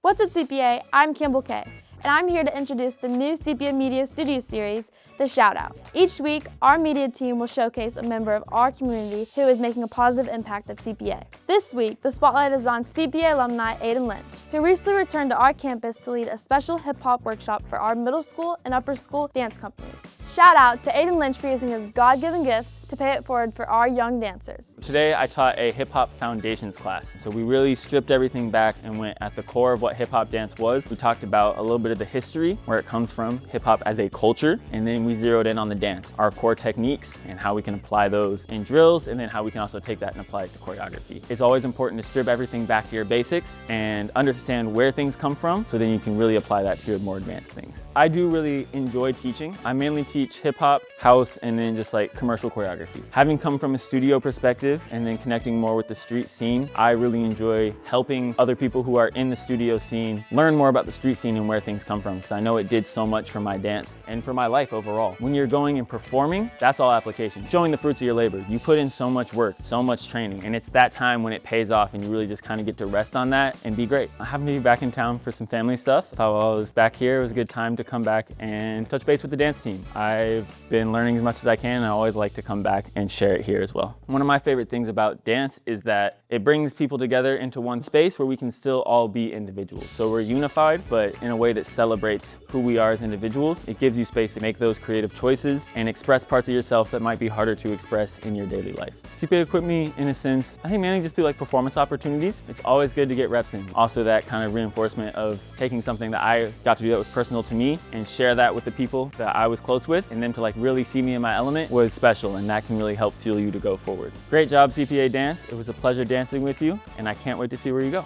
What's up, CPA? I'm Campbell Kay, and I'm here to introduce the new CPA Media Studio series, The Shout Out. Each week, our media team will showcase a member of our community who is making a positive impact at CPA. This week, the spotlight is on CPA Alumni Aiden Lynch, who recently returned to our campus to lead a special hip-hop workshop for our middle school and upper school dance companies. Shout out to Aiden Lynch for using his God-given gifts to pay it forward for our young dancers. Today I taught a hip-hop foundations class. So we really stripped everything back and went at the core of what hip-hop dance was. We talked about a little bit of the history, where it comes from, hip-hop as a culture, and then we zeroed in on the dance, our core techniques and how we can apply those in drills, and then how we can also take that and apply it to choreography. It's always important to strip everything back to your basics and understand where things come from, so then you can really apply that to your more advanced things. I do really enjoy teaching. I mainly teach hip-hop, house, and then just like commercial choreography. Having come from a studio perspective and then connecting more with the street scene, I really enjoy helping other people who are in the studio scene learn more about the street scene and where things come from, because I know it did so much for my dance and for my life overall. When you're going and performing, that's all application. Showing the fruits of your labor. You put in so much work, so much training, and it's that time when it pays off and you really just kind of get to rest on that and be great. I happen to be back in town for some family stuff. While I was back here, it was a good time to come back and touch base with the dance team. I've been learning as much as I can, and I always like to come back and share it here as well. One of my favorite things about dance is that it brings people together into one space where we can still all be individuals. So we're unified, but in a way that celebrates who we are as individuals. It gives you space to make those creative choices and express parts of yourself that might be harder to express in your daily life. CPA equipped me, in a sense, I think mainly just through like performance opportunities. It's always good to get reps in. Also that kind of reinforcement of taking something that I got to do that was personal to me and share that with the people that I was close with, and them to like really see me in my element was special, and that can really help fuel you to go forward. Great job, CPA Dance. It was a pleasure dancing with you, and I can't wait to see where you go.